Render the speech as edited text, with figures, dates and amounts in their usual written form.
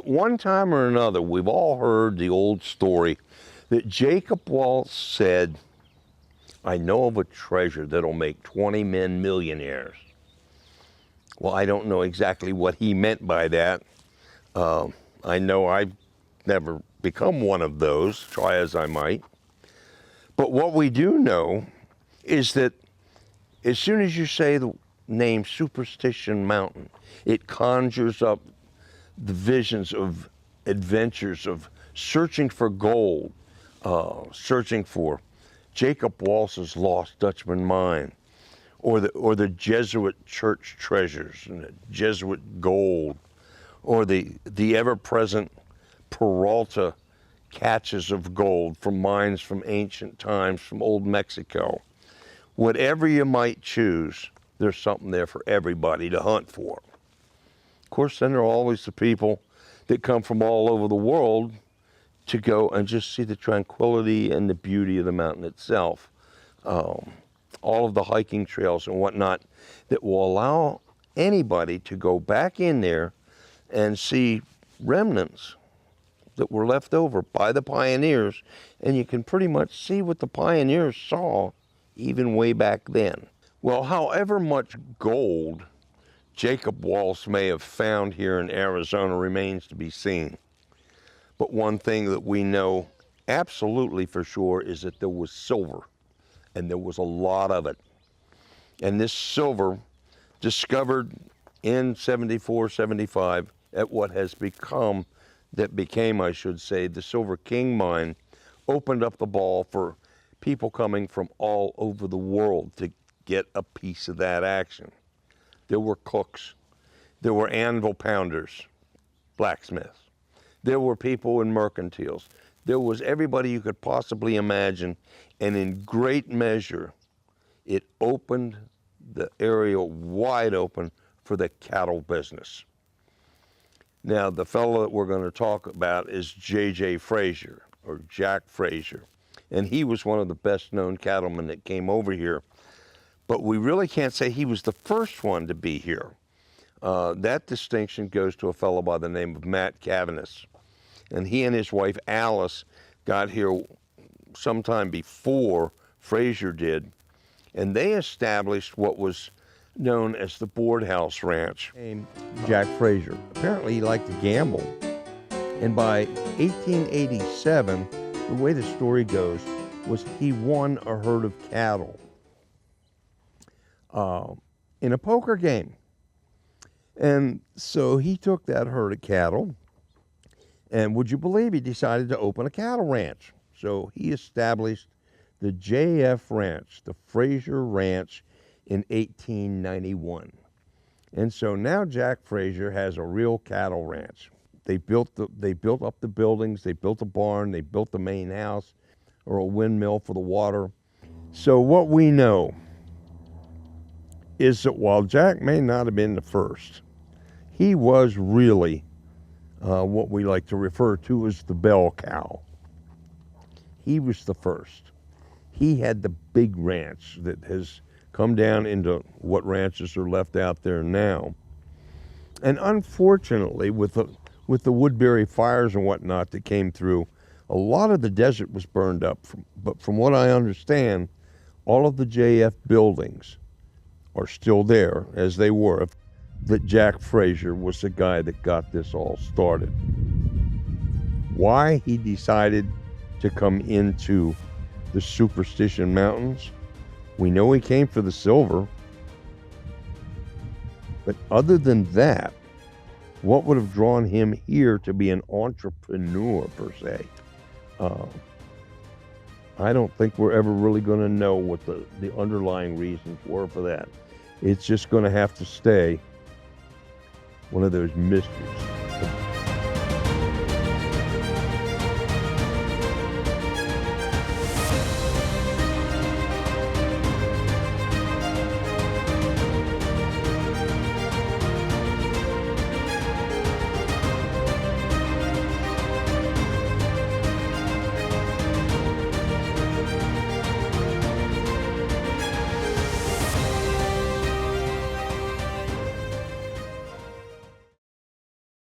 At one time or another, we've all heard the old story that Jacob Waltz said, "I know of a treasure that'll make 20 men millionaires." Well, I don't know exactly what he meant by that. I know I've never become one of those, try as I might. But what we do know is that as soon as you say the name Superstition Mountain, it conjures up the visions of adventures of searching for gold, searching for Jacob Waltz's lost Dutchman mine, or the Jesuit church treasures and the Jesuit gold, or the ever-present Peralta catches of gold from mines from ancient times, from old Mexico. Whatever you might choose, there's something there for everybody to hunt for. Of course, then there are always the people that come from all over the world to go and just see the tranquility and the beauty of the mountain itself. All of the hiking trails and whatnot that will allow anybody to go back in there and see remnants that were left over by the pioneers, and you can pretty much see what the pioneers saw even way back then. Well, however much gold Jacob Waltz may have found here in Arizona remains to be seen. But one thing that we know absolutely for sure is that there was silver, and there was a lot of it. And this silver, discovered in 74, 75 at what has become, I should say, the Silver King mine, opened up the ball for people coming from all over the world to get a piece of that action. There were cooks, there were anvil pounders, blacksmiths, there were people in mercantiles, there was everybody you could possibly imagine, and in great measure, it opened the area wide open for the cattle business. Now, the fellow that we're going to talk about is J.J. Frazier, or Jack Frazier, and he was one of the best-known cattlemen that came over here. But we really can't say he was the first one to be here. That distinction goes to a fellow by the name of Matt Cavanis, and he and his wife Alice got here sometime before Frazier did, and they established what was known as the Board House Ranch. Jack Frazier. Apparently he liked to gamble. And by 1887, the way the story goes was he won a herd of cattle in a poker game. And so he took that herd of cattle, and would you believe he decided to open a cattle ranch. So he established the J.F. Ranch, the Frazier Ranch, in 1891. And so now Jack Frazier has a real cattle ranch. They built up the buildings, they built a barn, they built the main house, or a windmill for the water. So what we know is that while Jack may not have been the first, he was really what we like to refer to as the bell cow. He was the first. He had the big ranch that has come down into what ranches are left out there now. And unfortunately, with the Woodbury fires and whatnot that came through, a lot of the desert was burned up. But from what I understand, all of the JF buildings are still there as they were. That Jack Frazier was the guy that got this all started. Why he decided to come into the Superstition Mountains, we know he came for the silver, but other than that, what would have drawn him here to be an entrepreneur per se? I don't think we're ever really going to know what the underlying reasons were for that. It's just going to have to stay one of those mysteries.